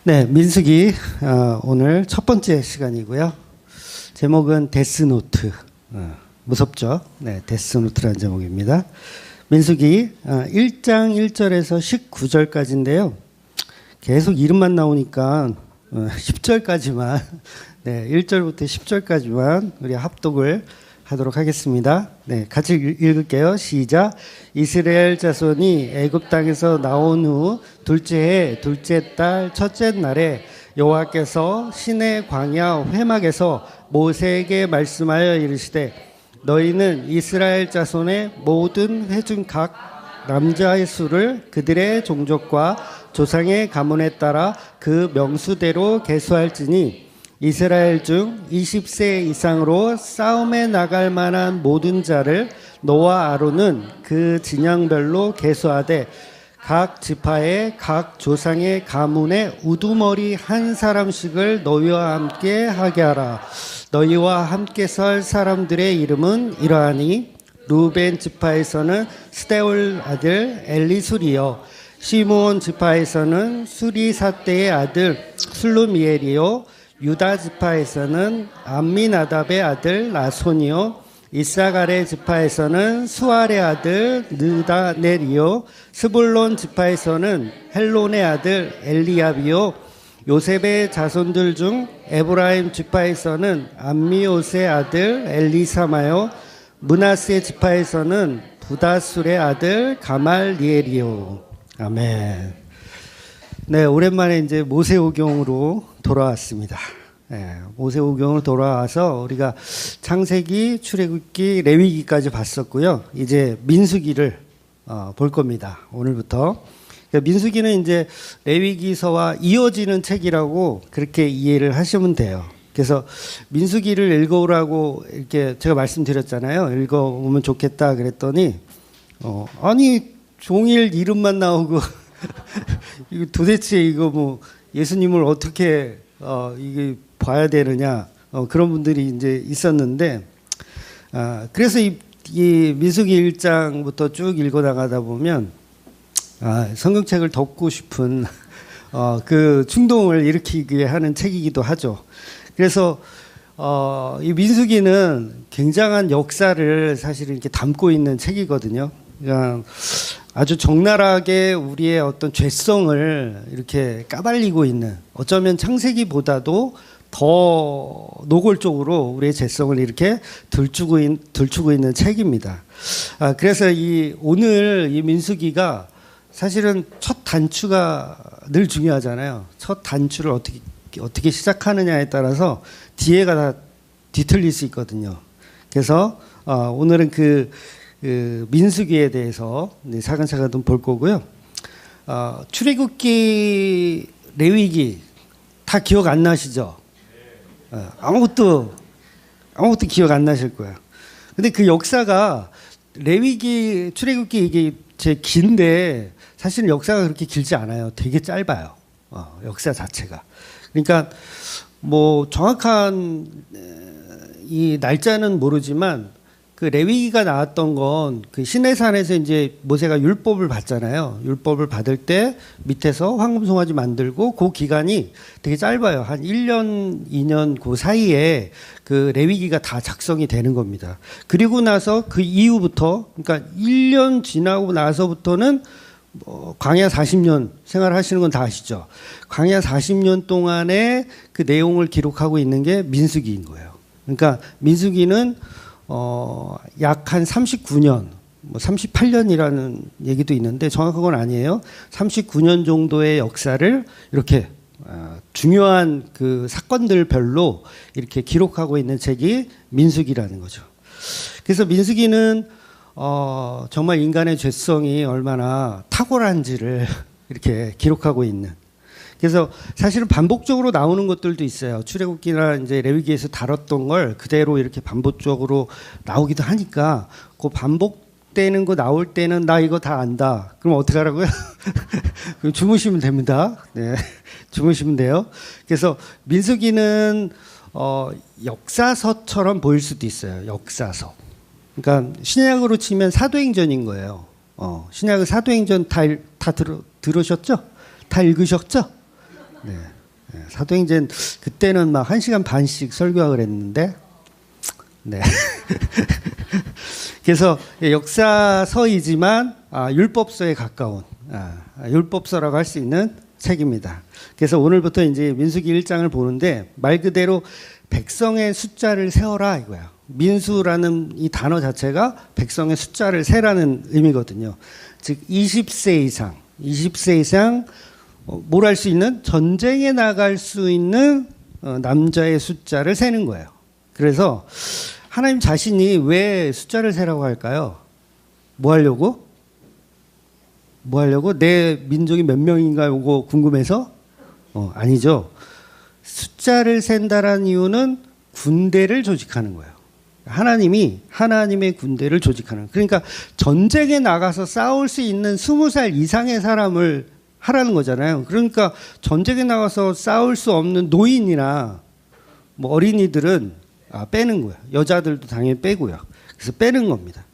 네, 민수기 오늘 첫 번째 시간이고요. 제목은 데스노트. 무섭죠? 네, 데스노트라는 제목입니다. 민수기 1장 1절에서 19절까지인데요. 계속 이름만 나오니까 10절까지만 네, 1절부터 10절까지만 우리 합독을 하도록 하겠습니다. 네, 같이 읽을게요. 시작. 이스라엘 자손이 애굽 땅에서 나온 후 둘째 해 둘째 달 첫째 날에 여호와께서 시내 광야 회막에서 모세에게 말씀하여 이르시되 너희는 이스라엘 자손의 모든 회중 각 남자의 수를 그들의 종족과 조상의 가문에 따라 그 명수대로 계수할지니 이스라엘 중 20세 이상으로 싸움에 나갈 만한 모든 자를 너와 아론은 그 진영별로 계수하되 각 지파의 각 조상의 가문에 우두머리 한 사람씩을 너희와 함께 하게 하라. 너희와 함께 설 사람들의 이름은 이러하니 루벤 지파에서는 스데울 아들 엘리술이요 시므온 지파에서는 수리사대의 아들 슬루미엘이요 유다 지파에서는 암미나답의 아들 나손이요 이사갈의 지파에서는 수알의 아들 느다넬이요 스불론 지파에서는 헬론의 아들 엘리압이요 요셉의 자손들 중 에브라임 지파에서는 암미옷의 아들 엘리사마요 므낫세 지파에서는 부다술의 아들 가말리엘이요. 아멘. 네, 오랜만에 이제 모세오경으로 돌아왔습니다. 네, 모세오경으로 돌아와서 우리가 창세기, 출애굽기, 레위기까지 봤었고요. 이제 민수기를 볼 겁니다. 오늘부터. 민수기는 이제 레위기서와 이어지는 책이라고 그렇게 이해를 하시면 돼요. 그래서 민수기를 읽어오라고 이렇게 제가 말씀드렸잖아요. 읽어오면 좋겠다 그랬더니 아니 종일 이름만 나오고 이거 도대체 이거 뭐 예수님을 어떻게 이게 봐야 되느냐 그런 분들이 이제 있었는데 그래서 이 민수기 1장부터 쭉 읽어 나가다 보면 성경책을 덮고 싶은 그 충동을 일으키게 하는 책이기도 하죠. 그래서 이 민수기는 굉장한 역사를 사실 이렇게 담고 있는 책이거든요. 그러니까 아주 적나라하게 우리의 어떤 죄성을 이렇게 까발리고 있는, 어쩌면 창세기보다도 더 노골적으로 우리의 죄성을 이렇게 들추고 있는 책입니다. 그래서 오늘 이 민수기가 사실은 첫 단추가 늘 중요하잖아요. 첫 단추를 어떻게 시작하느냐에 따라서 뒤에가 다 뒤틀릴 수 있거든요. 그래서 오늘은 그 민수기에 대해서 차근차근 좀 볼 거고요. 출애굽기, 레위기 다 기억 안 나시죠? 아무것도 기억 안 나실 거예요. 근데 그 역사가 레위기, 출애굽기 이게 제 긴데 사실은 역사가 그렇게 길지 않아요. 되게 짧아요. 역사 자체가. 그러니까 뭐 정확한 이 날짜는 모르지만 그 레위기가 나왔던 건 그 시내산에서 이제 모세가 율법을 받잖아요. 율법을 받을 때 밑에서 황금 송아지 만들고 그 기간이 되게 짧아요. 한 1년, 2년 그 사이에 그 레위기가 다 작성이 되는 겁니다. 그리고 나서 그 이후부터, 그러니까 1년 지나고 나서부터는 광야 40년 생활하시는 건 다 아시죠? 광야 40년 동안에 그 내용을 기록하고 있는 게 민수기인 거예요. 그러니까 민수기는 약 한 39년, 뭐 38년이라는 얘기도 있는데 정확한 건 아니에요. 39년 정도의 역사를 이렇게 중요한 그 사건들별로 이렇게 기록하고 있는 책이 민수기라는 거죠. 그래서 민수기는 정말 인간의 죄성이 얼마나 탁월한지를 이렇게 기록하고 있는. 그래서 사실은 반복적으로 나오는 것들도 있어요. 출애굽기나 이제 레위기에서 다뤘던 걸 그대로 이렇게 반복적으로 나오기도 하니까 그 반복되는 거 나올 때는 나 이거 다 안다. 그럼 어떻게 하라고요? 그럼 주무시면 됩니다. 네, 주무시면 돼요. 그래서 민수기는 역사서처럼 보일 수도 있어요. 역사서. 그러니까 신약으로 치면 사도행전인 거예요. 신약의 사도행전 다 들으셨죠? 다 읽으셨죠? 네. 사도행전 그때는 막 1시간 반씩 설교를 했는데, 네. 그래서 역사서이지만 율법서에 가까운 율법서라고 할 수 있는 책입니다. 그래서 오늘부터 이제 민수기 1장을 보는데 말 그대로 백성의 숫자를 세어라 이거야. 민수라는 이 단어 자체가 백성의 숫자를 세라는 의미거든요. 즉 20세 이상 뭘 할 수 있는 전쟁에 나갈 수 있는 남자의 숫자를 세는 거예요. 그래서 하나님 자신이 왜 숫자를 세라고 할까요? 뭐 하려고? 내 민족이 몇 명인가 이거 궁금해서? 아니죠. 숫자를 센다라는 이유는 군대를 조직하는 거예요. 하나님이 하나님의 군대를 조직하는 거예요. 그러니까 전쟁에 나가서 싸울 수 있는 20살 이상의 사람을 하라는 거잖아요. 그러니까 전쟁에 나가서 싸울 수 없는 노인이나 뭐 어린이들은 빼는 거예요. 여자들도 당연히 빼고요. 그래서 빼는 겁니다.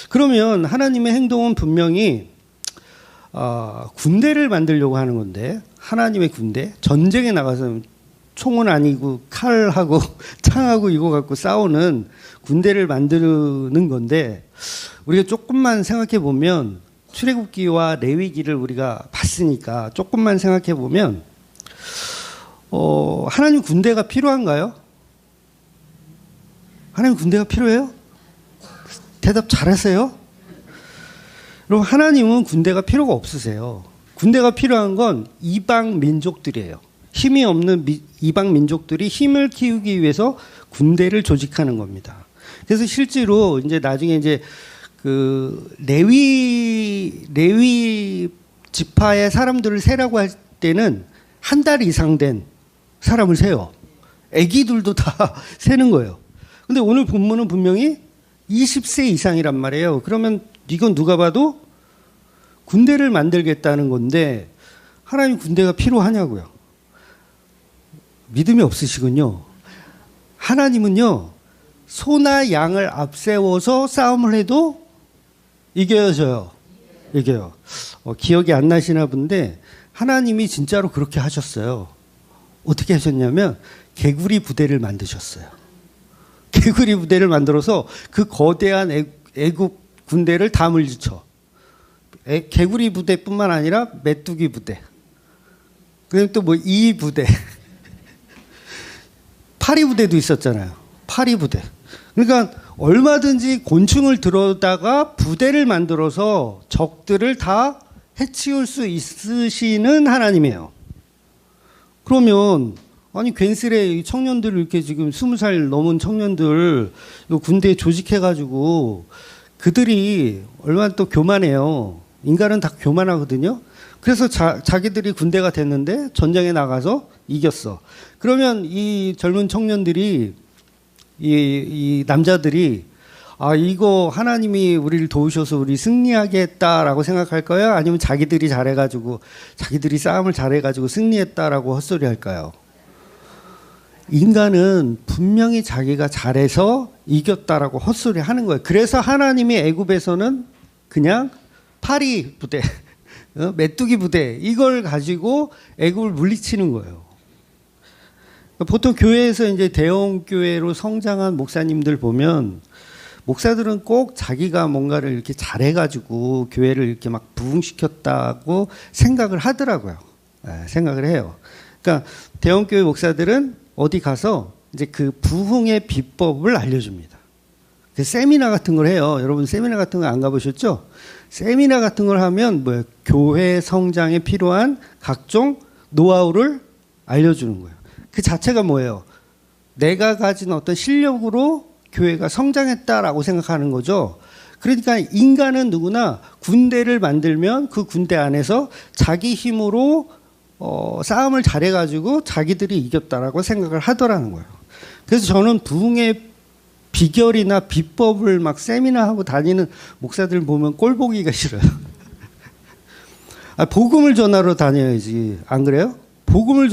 그러면 하나님의 행동은 분명히 군대를 만들려고 하는 건데, 하나님의 군대, 전쟁에 나가서 총은 아니고 칼하고 창하고 이거 갖고 싸우는 군대를 만드는 건데, 우리가 조금만 생각해 보면 출애굽기와 레위기를 우리가 봤으니까 조금만 생각해 보면 하나님 군대가 필요한가요? 하나님 군대가 필요해요? 대답 잘하세요? 여러분, 하나님은 군대가 필요가 없으세요. 군대가 필요한 건 이방 민족들이에요. 힘이 없는 이방 민족들이 힘을 키우기 위해서 군대를 조직하는 겁니다. 그래서 실제로 이제 나중에 이제 그 레위 지파의 사람들을 세라고 할 때는 한 달 이상 된 사람을 세요. 아기들도 다 세는 거예요. 근데 오늘 본문은 분명히 20세 이상이란 말이에요. 그러면 이건 누가 봐도 군대를 만들겠다는 건데 하나님 군대가 필요하냐고요. 믿음이 없으시군요. 하나님은요, 소나 양을 앞세워서 싸움을 해도 이겨져요. 이겨요. 기억이 안 나시나 본데 하나님이 진짜로 그렇게 하셨어요. 어떻게 하셨냐면 개구리 부대를 만드셨어요. 개구리 부대를 만들어서 그 거대한 애굽 군대를 다 물리쳐. 개구리 부대뿐만 아니라 메뚜기 부대, 그리고 또 뭐 이 부대, 파리 부대도 있었잖아요. 파리 부대. 그러니까 얼마든지 곤충을 들어다가 부대를 만들어서 적들을 다 해치울 수 있으시는 하나님이에요. 그러면 아니 괜스레 청년들을 이렇게 지금 20살 넘은 청년들 군대에 조직해가지고 그들이 얼마나 또 교만해요. 인간은 다 교만하거든요. 그래서 자기들이 군대가 됐는데 전쟁에 나가서 이겼어. 그러면 이 젊은 청년들이 이 남자들이 이거 하나님이 우리를 도우셔서 우리 승리하게 했다라고 생각할까요? 아니면 자기들이 잘해가지고 자기들이 싸움을 잘해가지고 승리했다라고 헛소리 할까요? 인간은 분명히 자기가 잘해서 이겼다라고 헛소리 하는 거예요. 그래서 하나님이 애굽에서는 그냥 파리 부대, 메뚜기 부대 이걸 가지고 애굽을 물리치는 거예요. 보통 교회에서 이제 대형 교회로 성장한 목사님들 보면 목사들은 꼭 자기가 뭔가를 이렇게 잘해가지고 교회를 이렇게 막 부흥시켰다고 생각을 하더라고요. 생각을 해요. 그러니까 대형 교회 목사들은 어디 가서 이제 그 부흥의 비법을 알려줍니다. 그 세미나 같은 걸 해요. 여러분 세미나 같은 거 안 가보셨죠? 세미나 같은 걸 하면 뭐예요? 교회 성장에 필요한 각종 노하우를 알려주는 거예요. 그 자체가 뭐예요? 내가 가진 어떤 실력으로 교회가 성장했다라고 생각하는 거죠. 그러니까 인간은 누구나 군대를 만들면 그 군대 안에서 자기 힘으로 싸움을 잘해가지고 자기들이 이겼다라고 생각을 하더라는 거예요. 그래서 저는 부흥의 비결이나 비법을 막 세미나하고 다니는 목사들 보면 꼴 보기가 싫어요. 복음을 전하러 다녀야지. 안 그래요? 복음을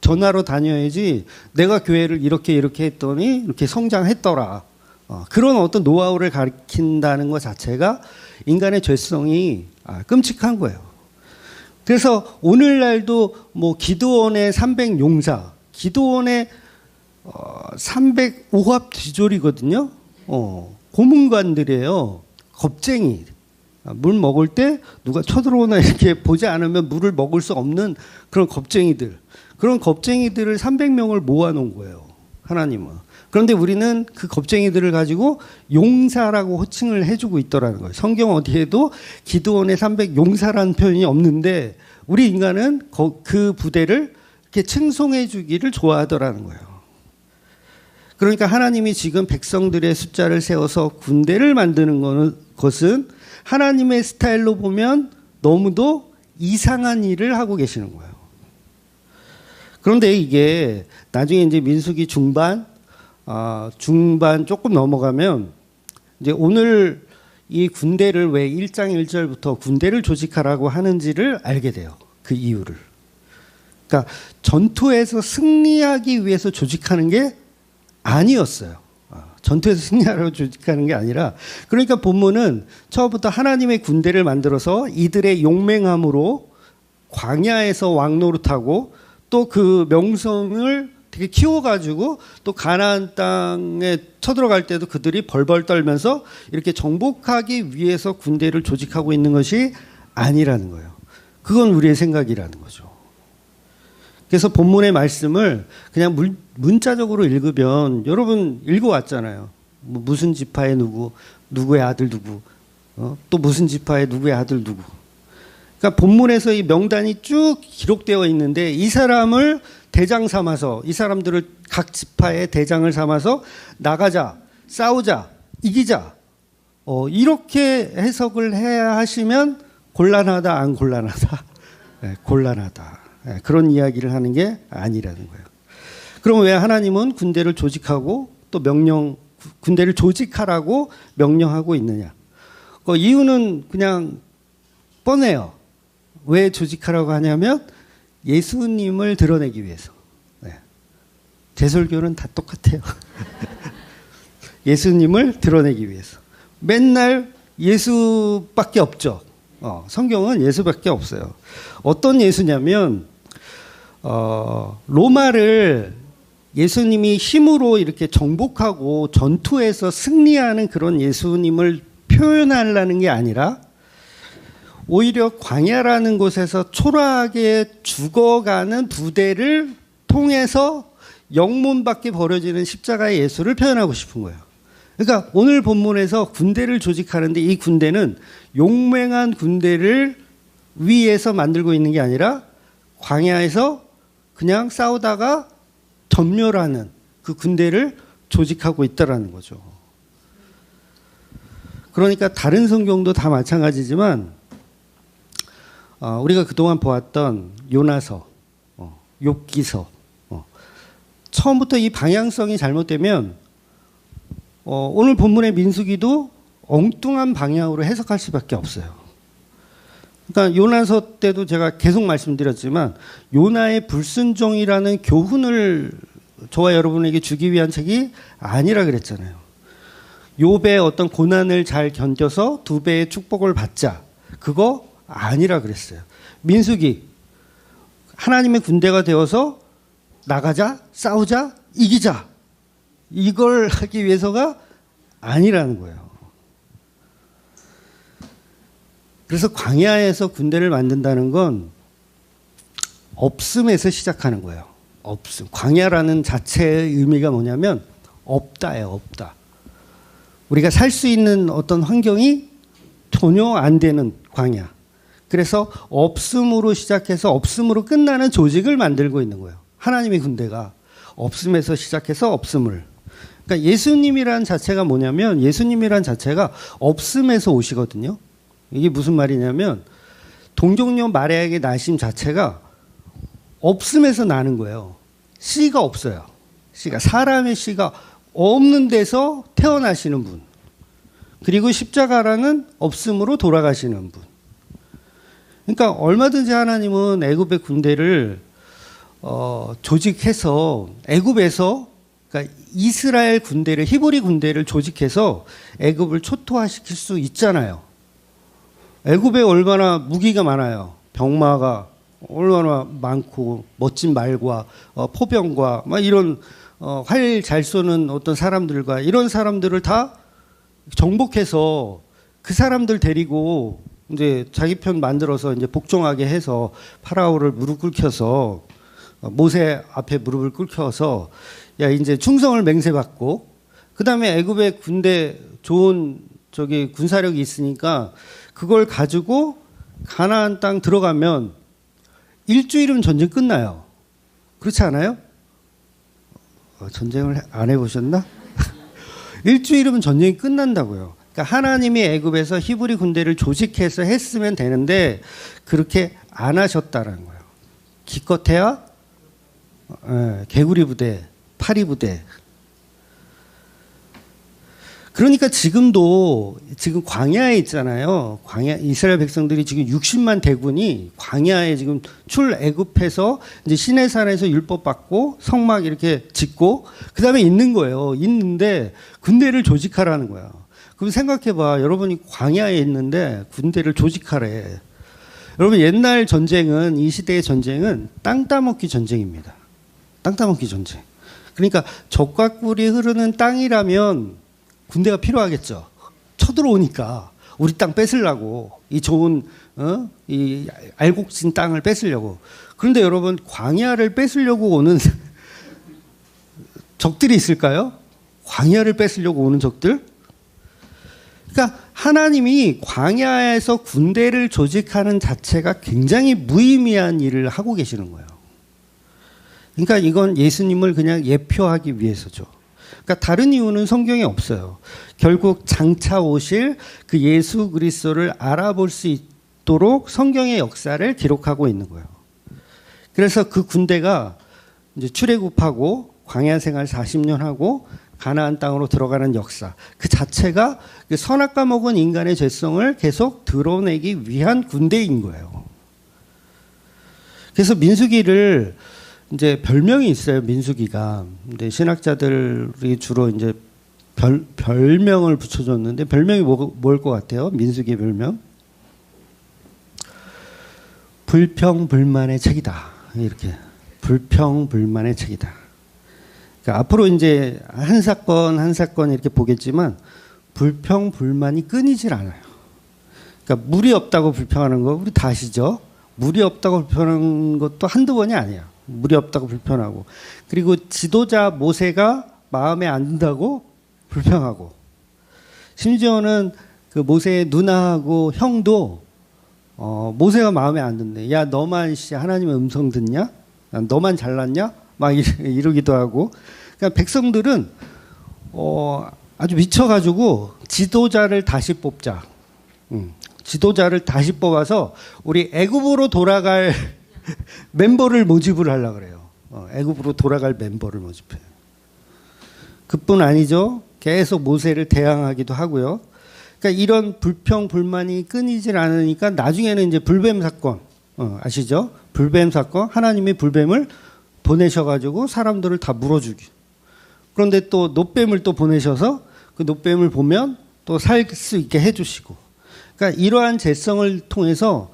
전하러 다녀야지 내가 교회를 이렇게 했더니 이렇게 성장했더라. 그런 어떤 노하우를 가르친다는 것 자체가 인간의 죄성이 끔찍한 거예요. 그래서 오늘날도 뭐 기드온의 300용사, 기드온의 305합 뒤졸이거든요. 고문관들이에요. 겁쟁이. 물 먹을 때 누가 쳐들어오나 이렇게 보지 않으면 물을 먹을 수 없는 그런 겁쟁이들. 그런 겁쟁이들을 300명을 모아놓은 거예요. 하나님은. 그런데 우리는 그 겁쟁이들을 가지고 용사라고 호칭을 해주고 있더라는 거예요. 성경 어디에도 기드온의 300용사라는 표현이 없는데 우리 인간은 그 부대를 이렇게 칭송해 주기를 좋아하더라는 거예요. 그러니까 하나님이 지금 백성들의 숫자를 세워서 군대를 만드는 것은 하나님의 스타일로 보면 너무도 이상한 일을 하고 계시는 거예요. 그런데 이게 나중에 이제 민수기 중반 조금 넘어가면 이제 오늘 이 군대를 왜 1장 1절부터 군대를 조직하라고 하는지를 알게 돼요. 그 이유를. 그러니까 전투에서 승리하기 위해서 조직하는 게 아니었어요. 전투에서 승리하라고 조직하는 게 아니라, 그러니까 본문은 처음부터 하나님의 군대를 만들어서 이들의 용맹함으로 광야에서 왕노릇하고 또 그 명성을 되게 키워가지고 또 가나안 땅에 쳐들어갈 때도 그들이 벌벌 떨면서 이렇게 정복하기 위해서 군대를 조직하고 있는 것이 아니라는 거예요. 그건 우리의 생각이라는 거죠. 그래서 본문의 말씀을 그냥 문자적으로 읽으면, 여러분 읽어왔잖아요. 무슨 지파의 누구의 아들 누구, 또 무슨 지파의 누구의 아들 누구. 그러니까 본문에서 이 명단이 쭉 기록되어 있는데 이 사람을 대장 삼아서, 이 사람들을 각 지파의 대장을 삼아서 나가자, 싸우자, 이기자, 이렇게 해석을 해야 하시면 곤란하다, 안 곤란하다? 네, 곤란하다. 네, 그런 이야기를 하는 게 아니라는 거예요. 그럼 왜 하나님은 군대를 조직하고 또 군대를 조직하라고 명령하고 있느냐? 그 이유는 그냥 뻔해요. 왜 조직하라고 하냐면 예수님을 드러내기 위해서. 네. 제 설교는 다 똑같아요. 예수님을 드러내기 위해서. 맨날 예수밖에 없죠. 성경은 예수밖에 없어요. 어떤 예수냐면 로마를 예수님이 힘으로 이렇게 정복하고 전투에서 승리하는 그런 예수님을 표현하려는 게 아니라 오히려 광야라는 곳에서 초라하게 죽어가는 부대를 통해서 영문 밖에 벌어지는 십자가의 예수를 표현하고 싶은 거예요. 그러니까 오늘 본문에서 군대를 조직하는데 이 군대는 용맹한 군대를 위해서 만들고 있는 게 아니라 광야에서 그냥 싸우다가 전멸하는 그 군대를 조직하고 있다라는 거죠. 그러니까 다른 성경도 다 마찬가지지만 우리가 그동안 보았던 요나서, 욥기서, 처음부터 이 방향성이 잘못되면 오늘 본문의 민수기도 엉뚱한 방향으로 해석할 수밖에 없어요. 그러니까 요나서 때도 제가 계속 말씀드렸지만 요나의 불순종이라는 교훈을 저와 여러분에게 주기 위한 책이 아니라 그랬잖아요. 욥의 어떤 고난을 잘 견뎌서 2배의 축복을 받자, 그거 아니라 그랬어요. 민수기, 하나님의 군대가 되어서 나가자, 싸우자, 이기자, 이걸 하기 위해서가 아니라는 거예요. 그래서 광야에서 군대를 만든다는 건 없음에서 시작하는 거예요. 없음. 광야라는 자체의 의미가 뭐냐면 없다예요. 없다. 우리가 살 수 있는 어떤 환경이 전혀 안 되는 광야. 그래서 없음으로 시작해서 없음으로 끝나는 조직을 만들고 있는 거예요. 하나님의 군대가 없음에서 시작해서 없음을. 그러니까 예수님이란 자체가 뭐냐면 예수님이란 자체가 없음에서 오시거든요. 이게 무슨 말이냐면 동정녀 마리아에게 나심 자체가 없음에서 나는 거예요. 씨가 없어요. 씨가, 사람의 씨가 없는 데서 태어나시는 분. 그리고 십자가라는 없음으로 돌아가시는 분. 그러니까 얼마든지 하나님은 애굽의 군대를 조직해서 애굽에서, 그러니까 이스라엘 군대를, 히브리 군대를 조직해서 애굽을 초토화시킬 수 있잖아요. 애굽에 얼마나 무기가 많아요. 병마가 얼마나 많고 멋진 말과 포병과 막 이런 활 잘 쏘는 어떤 사람들과 이런 사람들을 다 정복해서 그 사람들 데리고 이제 자기 편 만들어서 이제 복종하게 해서 파라오를 무릎 꿇혀서 모세 앞에 무릎을 꿇혀서 야 이제 충성을 맹세받고 그다음에 애굽의 군대 좋은 저기 군사력이 있으니까 그걸 가지고 가나안 땅 들어가면 일주일이면 전쟁 끝나요. 그렇지 않아요? 전쟁을 안 해보셨나? 일주일이면 전쟁이 끝난다고요. 그러니까 하나님이 애굽에서 히브리 군대를 조직해서 했으면 되는데 그렇게 안 하셨다라는 거예요. 기껏해야 개구리 부대, 파리 부대. 그러니까 지금도 지금 광야에 있잖아요. 광야 이스라엘 백성들이 지금 60만 대군이 광야에 지금 출애굽해서 이제 시내산에서 율법 받고 성막 이렇게 짓고 그다음에 있는 거예요. 있는데 군대를 조직하라는 거야. 그럼 생각해봐. 여러분이 광야에 있는데 군대를 조직하래. 여러분 옛날 전쟁은 이 시대의 전쟁은 땅 따먹기 전쟁입니다. 땅 따먹기 전쟁. 그러니까 적과 꿀이 흐르는 땅이라면 군대가 필요하겠죠. 쳐들어오니까 우리 땅 뺏으려고 이 좋은 이 알곡진 땅을 뺏으려고. 그런데 여러분 광야를 뺏으려고 오는 적들이 있을까요? 광야를 뺏으려고 오는 적들? 그러니까 하나님이 광야에서 군대를 조직하는 자체가 굉장히 무의미한 일을 하고 계시는 거예요. 그러니까 이건 예수님을 그냥 예표하기 위해서죠. 그러니까 다른 이유는 성경에 없어요. 결국 장차 오실 그 예수 그리스도를 알아볼 수 있도록 성경의 역사를 기록하고 있는 거예요. 그래서 그 군대가 이제 출애굽하고 광야 생활 40년 하고 가나안 땅으로 들어가는 역사 그 자체가 선악과 먹은 인간의 죄성을 계속 드러내기 위한 군대인 거예요. 그래서 민수기를 이제 별명이 있어요. 민수기가. 근데 신학자들이 주로 이제 별명을 붙여줬는데 별명이 뭘 것 같아요? 민수기의 별명? 불평불만의 책이다. 이렇게 불평불만의 책이다. 그러니까 앞으로 이제 한 사건 한 사건 이렇게 보겠지만 불평불만이 끊이질 않아요. 그러니까 물이 없다고 불평하는 거 우리 다 아시죠? 물이 없다고 불평하는 것도 한두 번이 아니에요. 물이 없다고 불평하고 그리고 지도자 모세가 마음에 안 든다고 불평하고 심지어는 그 모세의 누나하고 형도 모세가 마음에 안 든대. 야 너만 하나님의 음성 듣냐? 너만 잘났냐? 막 이러기도 하고. 그러니까 백성들은 아주 미쳐가지고 지도자를 다시 뽑자. 지도자를 다시 뽑아서 우리 애굽으로 돌아갈 멤버를 모집을 하려고 그래요. 애굽으로 돌아갈 멤버를 모집해. 그뿐 아니죠. 계속 모세를 대항하기도 하고요. 그러니까 이런 불평 불만이 끊이질 않으니까 나중에는 이제 불뱀 사건 아시죠? 불뱀 사건 하나님이 불뱀을 보내셔가지고 사람들을 다 물어주기. 그런데 또 놋뱀을 또 보내셔서 그 놋뱀을 보면 또 살 수 있게 해주시고. 그러니까 이러한 제성을 통해서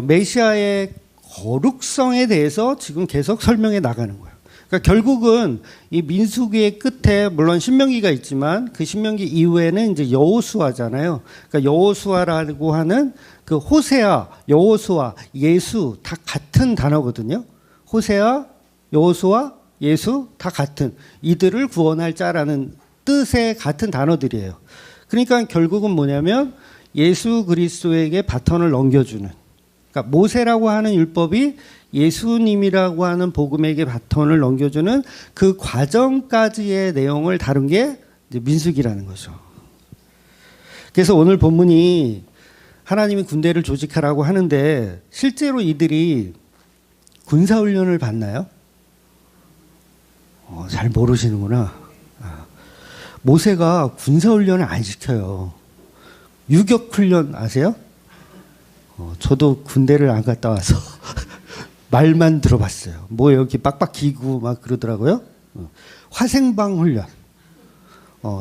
메시아의 거룩성에 대해서 지금 계속 설명해 나가는 거예요. 그러니까 결국은 이 민수기의 끝에 물론 신명기가 있지만 그 신명기 이후에는 이제 여호수아잖아요. 그러니까 여호수아라고 하는 그 호세아, 여호수아, 예수 다 같은 단어거든요. 호세아, 여호수아, 예수 다 같은 이들을 구원할 자라는 뜻의 같은 단어들이에요. 그러니까 결국은 뭐냐면 예수 그리스도에게 바톤을 넘겨주는. 그러니까 모세라고 하는 율법이 예수님이라고 하는 복음에게 바톤을 넘겨주는 그 과정까지의 내용을 다룬 게 이제 민수기라는 거죠. 그래서 오늘 본문이 하나님이 군대를 조직하라고 하는데 실제로 이들이 군사훈련을 받나요? 잘 모르시는구나. 모세가 군사훈련을 안 시켜요. 유격훈련 아세요? 저도 군대를 안 갔다 와서 말만 들어봤어요. 뭐 여기 빡빡 기고 막 그러더라고요. 화생방 훈련.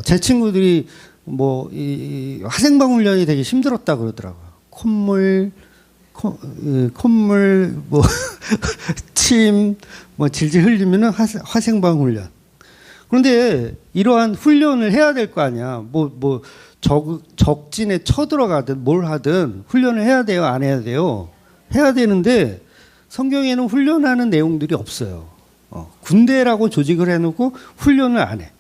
제 친구들이 뭐 이 화생방 훈련이 되게 힘들었다 그러더라고요. 콧물 콧물, 뭐, 침, 뭐, 질질 흘리면은 화생방 훈련. 그런데 이러한 훈련을 해야 될 거 아니야. 적진에 쳐들어가든 뭘 하든 훈련을 해야 돼요? 안 해야 돼요? 해야 되는데 성경에는 훈련하는 내용들이 없어요. 군대라고 조직을 해놓고 훈련을 안 해.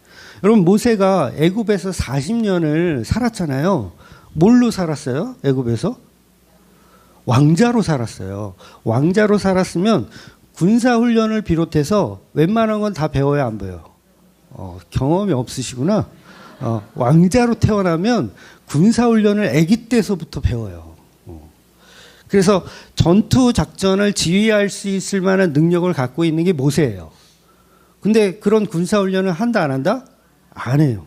여러분, 모세가 애굽에서 40년을 살았잖아요. 뭘로 살았어요? 애굽에서? 왕자로 살았어요. 왕자로 살았으면 군사훈련을 비롯해서 웬만한 건 다 배워야 안 배워요? 경험이 없으시구나. 왕자로 태어나면 군사훈련을 아기 때서부터 배워요. 그래서 전투 작전을 지휘할 수 있을 만한 능력을 갖고 있는 게 모세예요. 근데 그런 군사훈련을 한다 안 한다? 안 해요.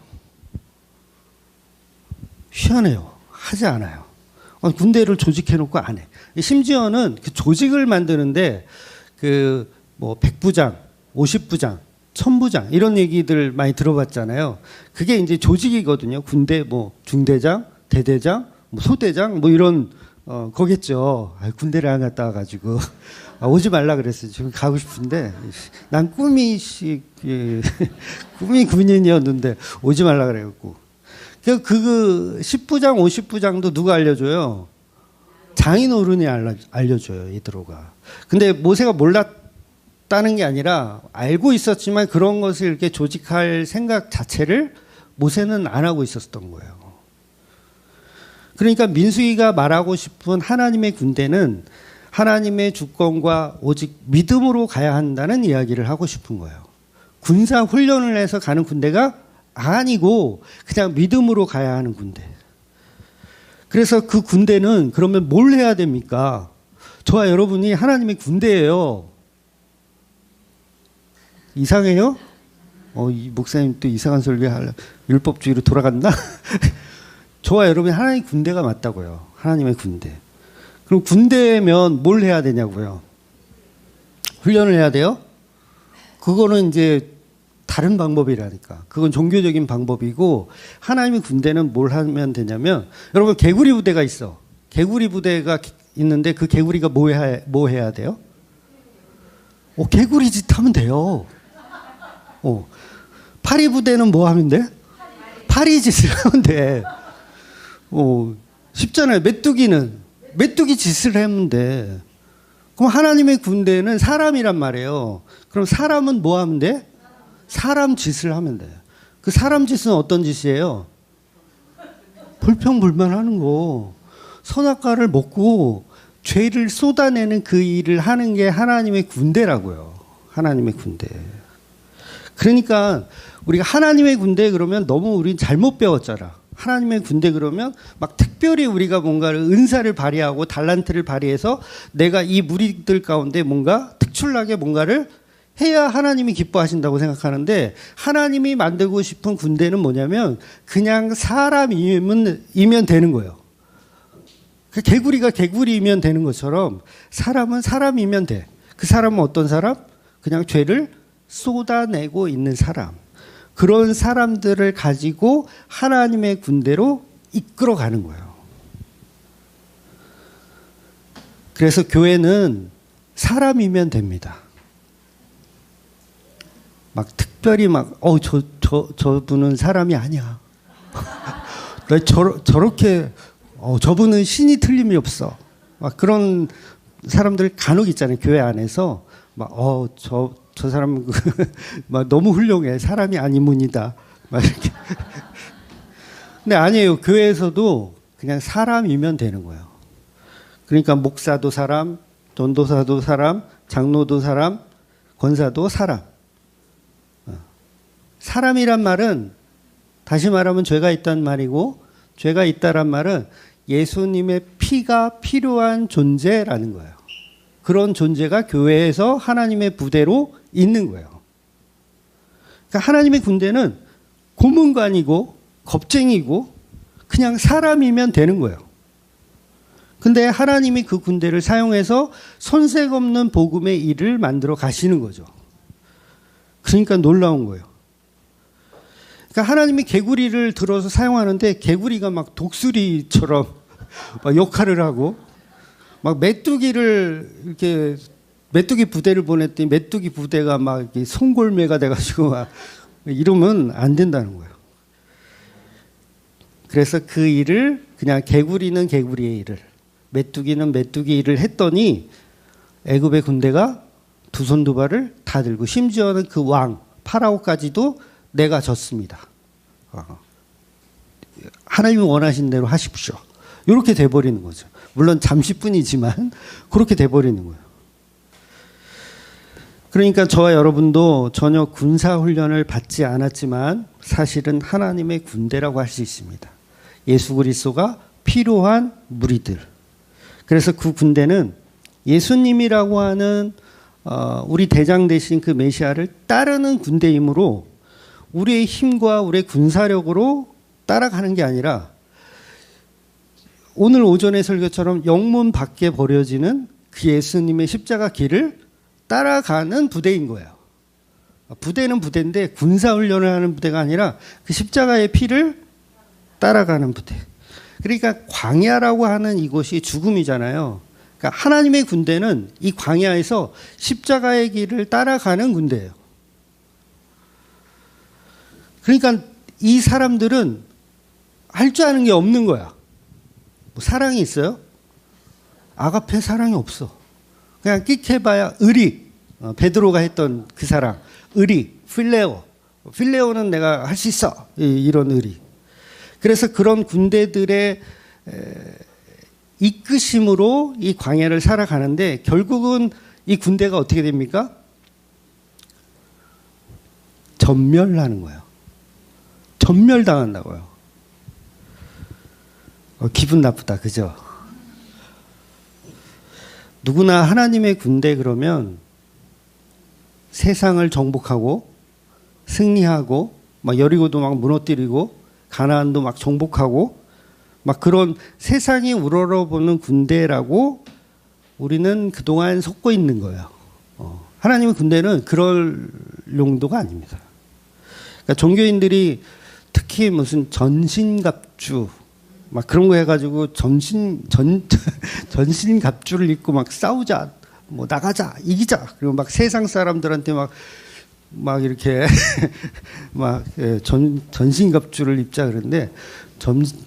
희한해요. 하지 않아요. 군대를 조직해놓고 안 해. 심지어는 그 조직을 만드는데 뭐 100부장, 50부장, 1000부장 이런 얘기들 많이 들어봤잖아요. 그게 이제 조직이거든요. 군대 뭐 중대장, 대대장, 뭐 소대장 뭐 이런 거겠죠. 군대를 안 갔다 와가지고 오지 말라 그랬어요. 지금 가고 싶은데 난 꿈이 군인이었는데 오지 말라 그래갖고 그 10부장, 50부장도 누가 알려줘요? 장인어른이 알려줘요. 이드로가. 근데 모세가 몰랐다는 게 아니라 알고 있었지만 그런 것을 이렇게 조직할 생각 자체를 모세는 안 하고 있었던 거예요. 그러니까 민수기가 말하고 싶은 하나님의 군대는 하나님의 주권과 오직 믿음으로 가야 한다는 이야기를 하고 싶은 거예요. 군사 훈련을 해서 가는 군대가 아니고 그냥 믿음으로 가야 하는 군대. 그래서 그 군대는 그러면 뭘 해야 됩니까? 저와 여러분이 하나님의 군대예요. 이상해요? 이 목사님 또 이상한 설교하려 율법주의로 돌아간다? 저와 여러분이 하나님의 군대가 맞다고요. 하나님의 군대. 그럼 군대면 뭘 해야 되냐고요? 훈련을 해야 돼요? 그거는 이제 다른 방법이라니까. 그건 종교적인 방법이고 하나님의 군대는 뭘 하면 되냐면 여러분 개구리 부대가 있어. 개구리 부대가 있는데 그 개구리가 뭐 해야 돼요? 개구리 짓 하면 돼요. 파리 부대는 뭐 하면 돼? 파리 짓을 하면 돼. 쉽잖아요. 메뚜기 짓을 하면 돼. 그럼 하나님의 군대는 사람이란 말이에요. 그럼 사람은 뭐 하면 돼? 사람 짓을 하면 돼요. 그 사람 짓은 어떤 짓이에요? 불평불만하는 거. 선악과를 먹고 죄를 쏟아내는 그 일을 하는 게 하나님의 군대라고요. 하나님의 군대. 그러니까 우리가 하나님의 군대 그러면 너무 우린 잘못 배웠잖아. 하나님의 군대 그러면 막 특별히 우리가 뭔가를 은사를 발휘하고 달란트를 발휘해서 내가 이 무리들 가운데 뭔가 특출나게 뭔가를 해야 하나님이 기뻐하신다고 생각하는데 하나님이 만들고 싶은 군대는 뭐냐면 그냥 사람이면 되는 거예요. 개구리가 개구리이면 되는 것처럼 사람은 사람이면 돼. 그 사람은 어떤 사람? 그냥 죄를 쏟아내고 있는 사람. 그런 사람들을 가지고 하나님의 군대로 이끌어가는 거예요. 그래서 교회는 사람이면 됩니다. 막 특별히 저분은 사람이 아니야. 저렇게 저분은 신이 틀림이 없어. 막 그런 사람들 간혹 있잖아요. 교회 안에서 저 사람 막 너무 훌륭해. 사람이 아니문이다. 막 이렇게. 근데 아니에요. 교회에서도 그냥 사람이면 되는 거예요. 그러니까 목사도 사람, 전도사도 사람, 장로도 사람, 권사도 사람. 사람이란 말은 다시 말하면 죄가 있다는 말이고 죄가 있다란 말은 예수님의 피가 필요한 존재라는 거예요. 그런 존재가 교회에서 하나님의 부대로 있는 거예요. 그러니까 하나님의 군대는 고문관이고 겁쟁이고 그냥 사람이면 되는 거예요. 근데 하나님이 그 군대를 사용해서 손색 없는 복음의 일을 만들어 가시는 거죠. 그러니까 놀라운 거예요. 그러니까 하나님이 개구리를 들어서 사용하는데 개구리가 막 독수리처럼 막 역할을 하고 막 메뚜기를 이렇게 메뚜기 부대를 보냈더니 메뚜기 부대가 막 이렇게 송골매가 돼가지고 막 이러면 안 된다는 거예요. 그래서 그 일을 그냥 개구리는 개구리의 일을, 메뚜기는 메뚜기 일을 했더니 애굽의 군대가 두 손 두 발을 다 들고 심지어는 그 왕 파라오까지도 내가 졌습니다. 하나님이 원하신 대로 하십시오. 이렇게 돼버리는 거죠. 물론 잠시뿐이지만 그렇게 돼버리는 거예요. 그러니까 저와 여러분도 전혀 군사훈련을 받지 않았지만 사실은 하나님의 군대라고 할 수 있습니다. 예수 그리스도가 필요한 무리들. 그래서 그 군대는 예수님이라고 하는 우리 대장 대신 그 메시아를 따르는 군대이므로 우리의 힘과 우리의 군사력으로 따라가는 게 아니라 오늘 오전의 설교처럼 영문 밖에 버려지는 그 예수님의 십자가 길을 따라가는 부대인 거예요. 부대는 부대인데 군사훈련을 하는 부대가 아니라 그 십자가의 피를 따라가는 부대. 그러니까 광야라고 하는 이곳이 죽음이잖아요. 그러니까 하나님의 군대는 이 광야에서 십자가의 길을 따라가는 군대예요. 그러니까 이 사람들은 할 줄 아는 게 없는 거야. 뭐 사랑이 있어요? 아가페 사랑이 없어. 그냥 끽해봐야 의리. 베드로가 했던 그 사랑. 의리. 필레오. 필레오는 내가 할 수 있어. 이런 의리. 그래서 그런 군대들의 이끄심으로 이 광야를 살아가는데 결국은 이 군대가 어떻게 됩니까? 전멸하는 거예요. 전멸당한다고요. 기분 나쁘다, 그죠? 누구나 하나님의 군대 그러면 세상을 정복하고 승리하고 막 여리고도 막 무너뜨리고 가나안도 막 정복하고 막 그런 세상이 우러러보는 군대라고 우리는 그동안 속고 있는 거예요. 하나님의 군대는 그럴 용도가 아닙니다. 그러니까 종교인들이 특히 무슨 전신갑주 막 그런 거 해가지고 전신갑주를 입고 막 싸우자, 뭐 나가자, 이기자. 그리고 막 세상 사람들한테 막 이렇게 막 전신갑주를 입자 그러는데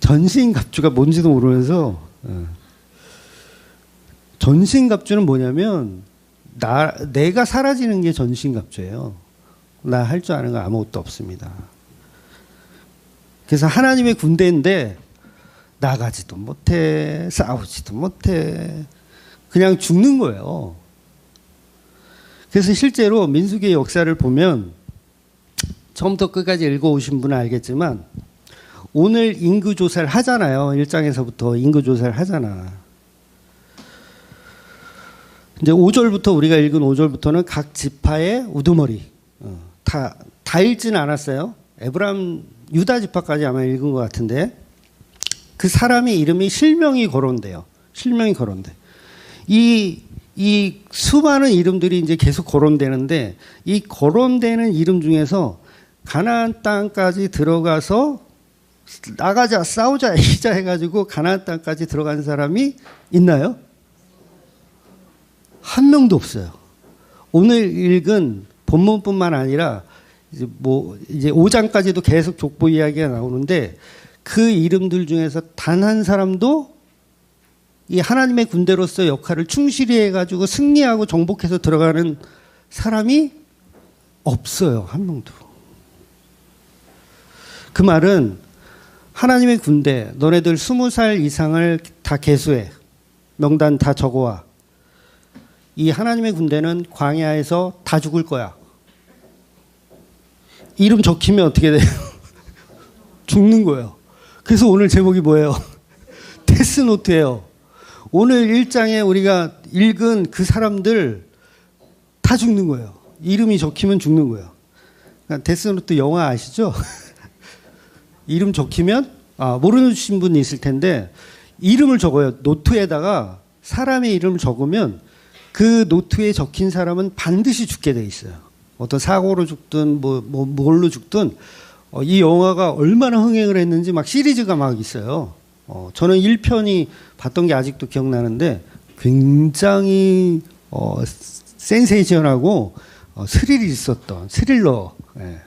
전신갑주가 뭔지도 모르면서 전신갑주는 뭐냐면 내가 사라지는 게 전신갑주예요. 나 할 줄 아는 거 아무것도 없습니다. 그래서 하나님의 군대인데 나가지도 못해, 싸우지도 못해, 그냥 죽는 거예요. 그래서 실제로 민수기의 역사를 보면 처음부터 끝까지 읽어오신 분은 알겠지만 오늘 인구조사를 하잖아요. 1장에서부터 인구조사를 하잖아. 이제 5절부터 우리가 읽은 5절부터는 각 지파의 우두머리 다 읽지는 않았어요. 에브라임 유다 지파까지 아마 읽은 것 같은데 그 사람의 이름이 실명이 거론돼요. 실명이 거론돼. 이 수많은 이름들이 이제 계속 거론되는데 이 거론되는 이름 중에서 가나안 땅까지 들어가서 나가자, 싸우자, 이기자 해가지고 가나안 땅까지 들어간 사람이 있나요? 한 명도 없어요. 오늘 읽은 본문뿐만 아니라 이제 5장까지도 계속 족보 이야기가 나오는데 그 이름들 중에서 단 한 사람도 이 하나님의 군대로서 역할을 충실히 해가지고 승리하고 정복해서 들어가는 사람이 없어요. 한 명도. 그 말은 하나님의 군대, 너네들 20살 이상을 다 계수해. 명단 다 적어와. 이 하나님의 군대는 광야에서 다 죽을 거야. 이름 적히면 어떻게 돼요? 죽는 거예요. 그래서 오늘 제목이 뭐예요? 데스노트예요. 오늘 1장에 우리가 읽은 그 사람들 다 죽는 거예요. 이름이 적히면 죽는 거예요. 그러니까 데스노트 영화 아시죠? 이름 적히면 모르신 분이 있을 텐데 이름을 적어요. 노트에다가 사람의 이름을 적으면 그 노트에 적힌 사람은 반드시 죽게 돼 있어요. 어떤 사고로 죽든 뭘로 죽든 이 영화가 얼마나 흥행을 했는지 막 시리즈가 막 있어요. 저는 1편이 봤던 게 아직도 기억나는데 굉장히 센세이션하고 스릴이 있었던 스릴러. 예.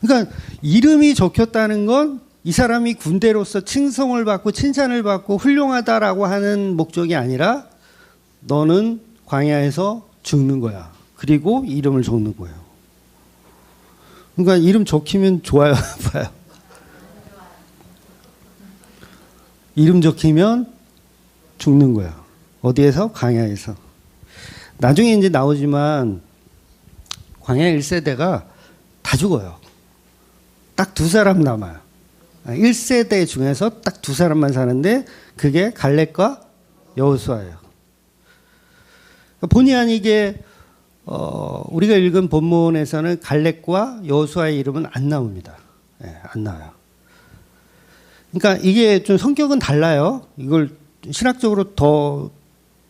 그러니까 이름이 적혔다는 건 이 사람이 군대로서 칭송을 받고 칭찬을 받고 훌륭하다라고 하는 목적이 아니라 너는 광야에서 죽는 거야. 그리고 이름을 적는 거예요. 그러니까 이름 적히면 좋아요, 나빠요? 이름 적히면 죽는 거야. 어디에서? 광야에서. 나중에 이제 나오지만 광야 1세대가 다 죽어요. 딱 두 사람 남아요. 1세대 중에서 딱 두 사람만 사는데 그게 갈렙과 여호수아예요. 본의 아니게 우리가 읽은 본문에서는 갈렙과 여호수아의 이름은 안 나옵니다. 네, 안 나와요. 그러니까 이게 좀 성격은 달라요. 이걸 신학적으로 더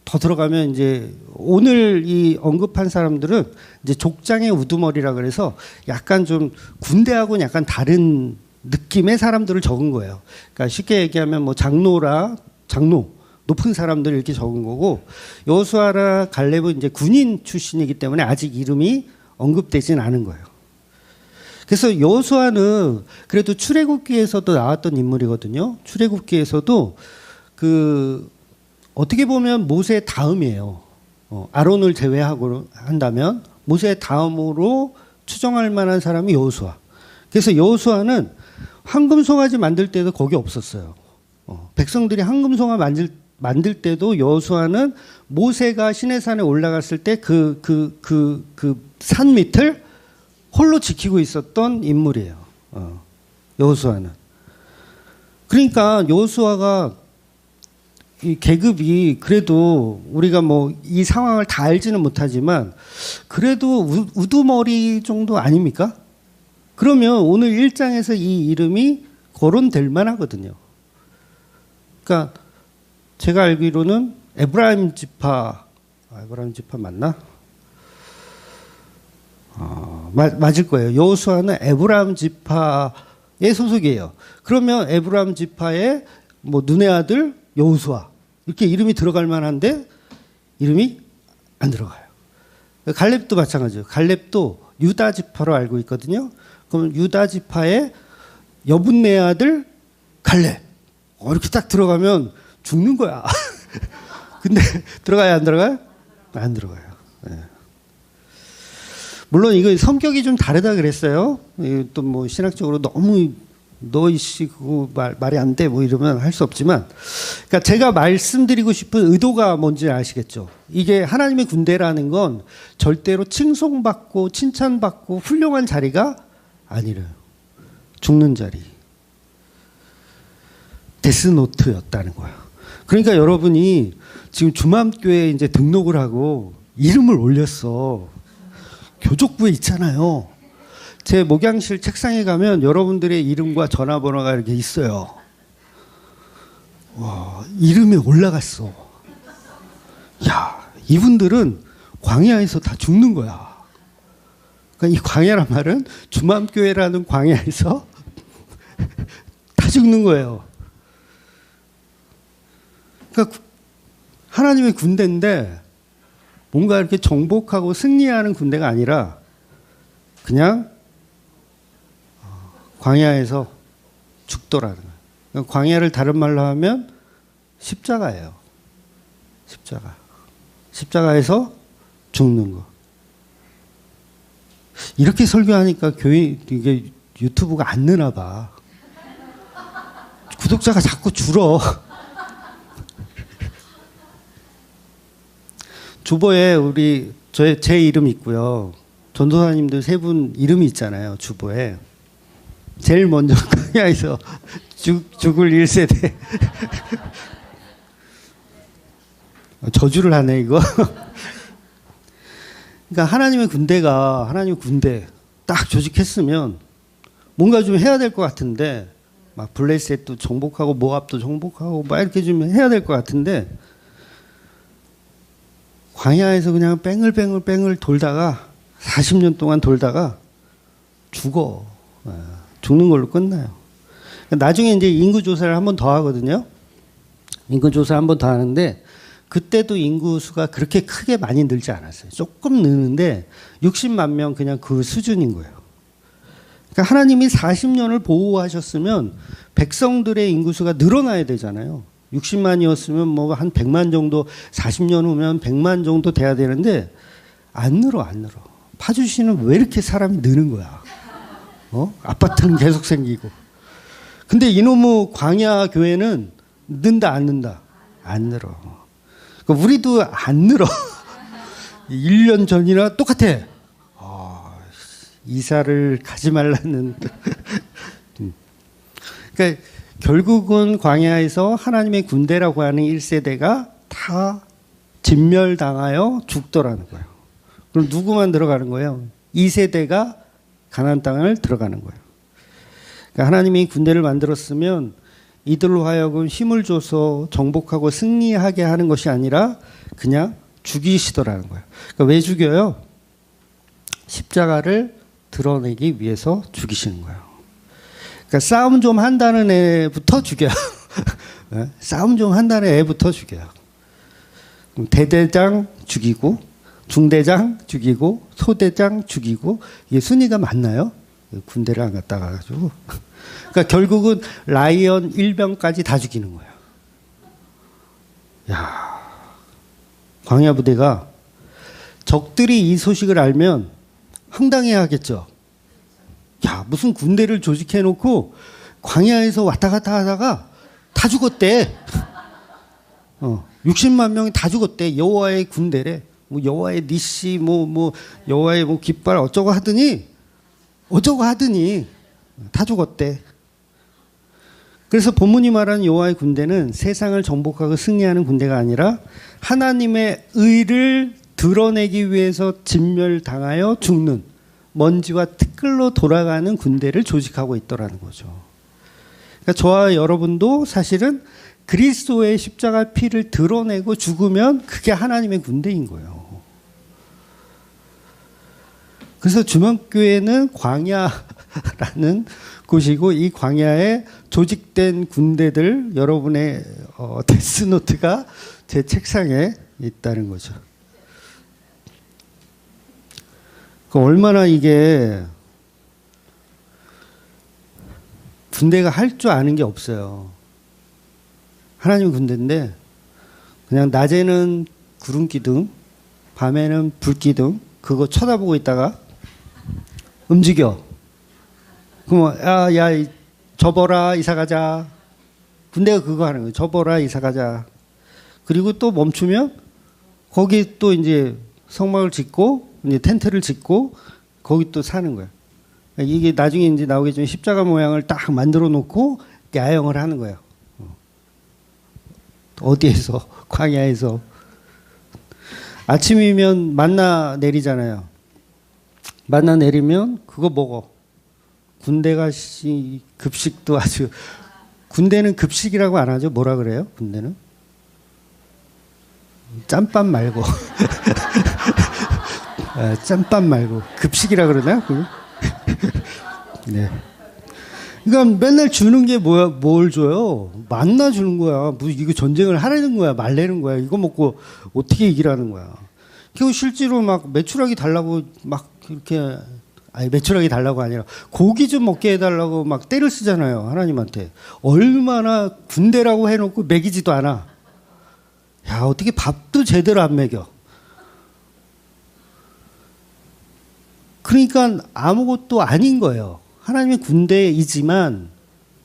들어가면 이제 오늘 이 언급한 사람들은 이제 족장의 우두머리라 그래서 약간 좀 군대하고는 약간 다른 느낌의 사람들을 적은 거예요. 그러니까 쉽게 얘기하면 뭐 장로 높은 사람들 이렇게 적은 거고, 여호수아나 갈렙은 이제 군인 출신이기 때문에 아직 이름이 언급되진 않은 거예요. 그래서 여호수아는 그래도 출애굽기에서도 나왔던 인물이거든요. 출애굽기에서도 어떻게 보면 모세 다음이에요. 아론을 제외하고 한다면 모세 다음으로 추정할 만한 사람이 여호수아. 그래서 여호수아는 황금송아지 만들 때도 거기 없었어요. 백성들이 황금송아 만들 때도 여호수아는 모세가 시내산에 올라갔을 때 산 밑을 홀로 지키고 있었던 인물이에요. 여호수아는. 그러니까 여호수아가 이 계급이 그래도 우리가 뭐 이 상황을 다 알지는 못하지만 그래도 우두머리 정도 아닙니까? 그러면 오늘 1장에서 이 이름이 거론될 만하거든요. 그러니까 제가 알기로는 에브라임 지파 맞나? 맞을 거예요. 여호수아는 에브라임 지파의 소속이에요. 그러면 에브라임 지파의 뭐 눈의 아들 여호수아 이렇게 이름이 들어갈 만한데 이름이 안 들어가요. 갈렙도 마찬가지예요. 갈렙도 유다 지파로 알고 있거든요. 그럼 유다 지파의 여분네 아들 갈렙 이렇게 딱 들어가면 죽는 거야. 근데 들어가요, 안 들어가요? 안 들어가요. 네. 물론 이거 성격이 좀 다르다 그랬어요. 또 뭐 신학적으로 너무 너이씨 그거 말이 안 돼 뭐 이러면 할 수 없지만, 그러니까 제가 말씀드리고 싶은 의도가 뭔지 아시겠죠? 이게 하나님의 군대라는 건 절대로 칭송받고 칭찬받고 훌륭한 자리가 아니래요. 죽는 자리. 데스노트였다는 거예요. 그러니까 여러분이 지금 주맘교회에 이제 등록을 하고 이름을 올렸어. 교족부에 있잖아요. 제 목양실 책상에 가면 여러분들의 이름과 전화번호가 이렇게 있어요. 와, 이름이 올라갔어. 야, 이분들은 광야에서 다 죽는 거야. 그러니까 이 광야란 말은 주맘교회라는 광야에서 다 죽는 거예요. 그러니까 하나님의 군대인데 뭔가 이렇게 정복하고 승리하는 군대가 아니라 그냥 광야에서 죽더라는 거예요. 그러니까 광야를 다른 말로 하면 십자가예요. 십자가. 십자가에서 죽는 거. 이렇게 설교하니까 교회 이게 유튜브가 안 느나 봐. 구독자가 자꾸 줄어. 주보에 제 이름 있고요. 전도사님들 세 분 이름이 있잖아요. 주보에. 제일 먼저 광야에서 죽을 1세대. 저주를 하네 이거. 그러니까 하나님의 군대 딱 조직했으면 뭔가 좀 해야 될 것 같은데 막 블레셋도 정복하고 모압도 정복하고 막 이렇게 좀 해야 될 것 같은데 광야에서 그냥 뺑글뺑글 돌다가 40년 동안 돌다가 죽어. 죽는 걸로 끝나요. 나중에 이제 인구조사를 한 번 더 하거든요. 인구조사 한 번 더 하는데 그때도 인구수가 그렇게 크게 많이 늘지 않았어요. 조금 느는데 60만 명 그냥 그 수준인 거예요. 그러니까 하나님이 40년을 보호하셨으면 백성들의 인구수가 늘어나야 되잖아요. 60만이었으면 뭐 한 100만 정도, 40년 후면 100만 정도 돼야 되는데 안 늘어. 파주시는 왜 이렇게 사람이 느는 거야? 아파트는 계속 생기고. 근데 이놈의 광야 교회는 는다 안 는다? 안 늘어. 그러니까 우리도 안 늘어. 1년 전이나 똑같아. 이사를 가지 말라는. 그러니까 결국은 광야에서 하나님의 군대라고 하는 1세대가 다 진멸당하여 죽더라는 거예요. 그럼 누구만 들어가는 거예요? 2세대가 가나안 땅을 들어가는 거예요. 그러니까 하나님이 군대를 만들었으면 이들로 하여금 힘을 줘서 정복하고 승리하게 하는 것이 아니라 그냥 죽이시더라는 거예요. 그러니까 왜 죽여요? 십자가를 드러내기 위해서 죽이시는 거예요. 그러니까 싸움 좀 한다는 애부터 죽여요. 싸움 좀 한다는 애부터 죽여요. 대대장 죽이고 중대장 죽이고 소대장 죽이고 이게 순위가 맞나요? 군대를 안 갔다 가가지고. 그러니까 결국은 라이언 일병까지 다 죽이는 거예요. 야, 광야 부대가 적들이 이 소식을 알면 황당해하겠죠. 야, 무슨 군대를 조직해놓고 광야에서 왔다 갔다 하다가 다 죽었대. 60만 명이 다 죽었대. 여호와의 군대래. 뭐 여호와의 니시 뭐 여호와의 뭐 깃발 어쩌고 하더니 다 죽었대. 그래서 본문이 말하는 여호와의 군대는 세상을 정복하고 승리하는 군대가 아니라 하나님의 의를 드러내기 위해서 진멸당하여 죽는 먼지와 티끌로 돌아가는 군대를 조직하고 있더라는 거죠. 그러니까 저와 여러분도 사실은 그리스도의 십자가 피를 드러내고 죽으면 그게 하나님의 군대인 거예요. 그래서 주명교회는 광야라는 곳이고 이 광야에 조직된 군대들 여러분의 데스노트가 제 책상에 있다는 거죠. 얼마나 이게 군대가 할 줄 아는 게 없어요. 하나님 군대인데 그냥 낮에는 구름 기둥, 밤에는 불 기둥 그거 쳐다보고 있다가 움직여. 그럼 야 접어라 이사 가자. 군대가 그거 하는 거예요. 접어라 이사 가자. 그리고 또 멈추면 거기 또 이제 성막을 짓고 이제 텐트를 짓고 거기 또 사는 거예요. 이게 나중에 이제 나오겠지만 십자가 모양을 딱 만들어 놓고 야영을 하는 거예요. 어디에서? 광야에서. 아침이면 만나 내리잖아요. 만나 내리면 그거 먹어. 군대가 급식도 아주 군대는 급식이라고 안 하죠. 뭐라 그래요? 군대는 짬밥 말고 짬밥 말고 급식이라 그러나? 네. 그러니까 맨날 주는 게 뭐야? 뭘 줘요? 만나 주는 거야. 뭐 이거 전쟁을 하라는 거야? 말라는 거야? 이거 먹고 어떻게 이기라는 거야? 그리고 실제로 막 메추라기 달라고 막 이렇게 아니 메추라기 달라고 아니라 고기 좀 먹게 해달라고 막 때를 쓰잖아요. 하나님한테. 얼마나 군대라고 해놓고 먹이지도 않아. 야, 어떻게 밥도 제대로 안 먹여. 그러니까 아무것도 아닌 거예요. 하나님의 군대이지만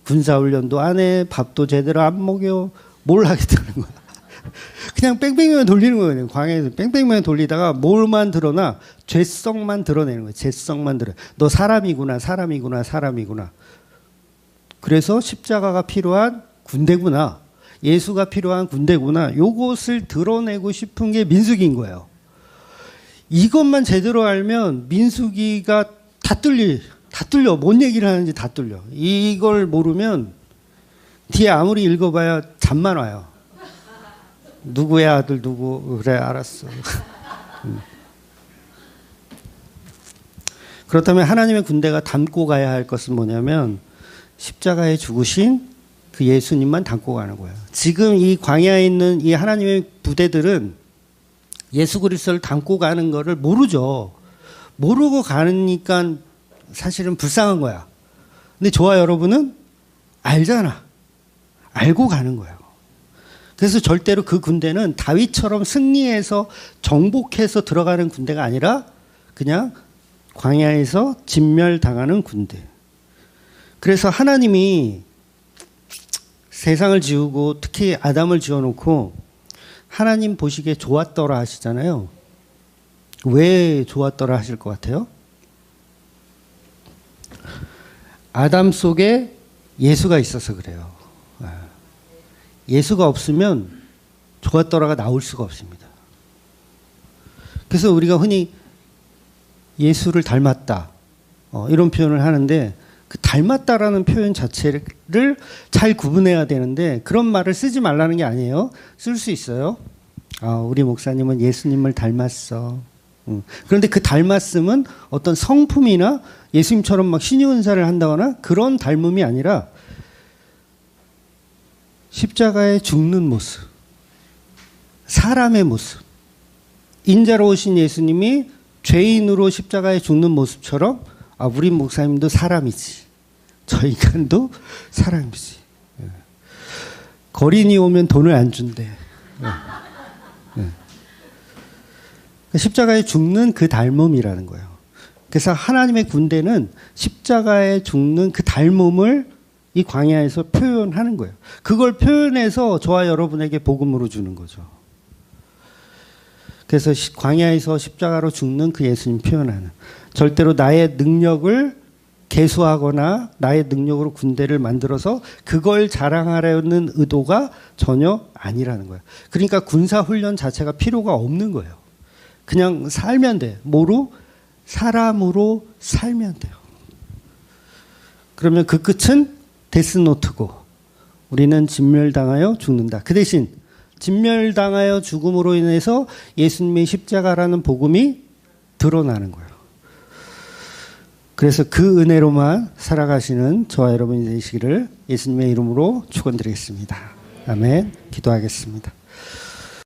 군사훈련도 안 해, 밥도 제대로 안 먹여, 뭘 하겠다는 거야. 그냥 뺑뺑이만 돌리는 거예요. 광야에서 뺑뺑이만 돌리다가 뭘만 드러나? 죄성만 드러내는 거예요. 죄성만 드러. 너 사람이구나. 그래서 십자가가 필요한 군대구나. 예수가 필요한 군대구나. 요것을 드러내고 싶은 게 민수기인 거예요. 이것만 제대로 알면 민수기가 다 뚫려. 뭔 얘기를 하는지 다 뚫려. 이걸 모르면 뒤에 아무리 읽어봐야 잠만 와요. 누구의 아들 누구. 그래 알았어. 그렇다면 하나님의 군대가 담고 가야 할 것은 뭐냐면 십자가에 죽으신 그 예수님만 담고 가는 거예요. 지금 이 광야에 있는 이 하나님의 부대들은 예수 그리스도를 담고 가는 거를 모르죠. 모르고 가니까 사실은 불쌍한 거야. 근데 저와 여러분은 알잖아. 알고 가는 거예요. 그래서 절대로 그 군대는 다윗처럼 승리해서 정복해서 들어가는 군대가 아니라 그냥 광야에서 진멸당하는 군대. 그래서 하나님이 세상을 지우고 특히 아담을 지어놓고 하나님 보시기에 좋았더라 하시잖아요. 왜 좋았더라 하실 것 같아요? 아담 속에 예수가 있어서 그래요. 예수가 없으면 좋았더라가 나올 수가 없습니다. 그래서 우리가 흔히 예수를 닮았다 이런 표현을 하는데 그 닮았다라는 표현 자체를 잘 구분해야 되는데 그런 말을 쓰지 말라는 게 아니에요. 쓸 수 있어요. 우리 목사님은 예수님을 닮았어. 그런데 그 닮았음은 어떤 성품이나 예수님처럼 막 신유 은사를 한다거나 그런 닮음이 아니라 십자가에 죽는 모습, 사람의 모습, 인자로 오신 예수님이 죄인으로 십자가에 죽는 모습처럼 우리 목사님도 사람이지, 저 인간도 사람이지. 거린이 오면 돈을 안 준대. 십자가에 죽는 그 닮음이라는 거예요. 그래서 하나님의 군대는 십자가에 죽는 그 닮음을 이 광야에서 표현하는 거예요. 그걸 표현해서 저와 여러분에게 복음으로 주는 거죠. 그래서 광야에서 십자가로 죽는 그 예수님 표현하는, 절대로 나의 능력을 개수하거나 나의 능력으로 군대를 만들어서 그걸 자랑하려는 의도가 전혀 아니라는 거예요. 그러니까 군사훈련 자체가 필요가 없는 거예요. 그냥 살면 돼. 뭐로? 사람으로 살면 돼요. 그러면 그 끝은 데스노트고 우리는 진멸당하여 죽는다. 그 대신 진멸당하여 죽음으로 인해서 예수님의 십자가라는 복음이 드러나는 거예요. 그래서 그 은혜로만 살아가시는 저와 여러분이 되시기를 예수님의 이름으로 축원드리겠습니다. 아멘. 기도하겠습니다.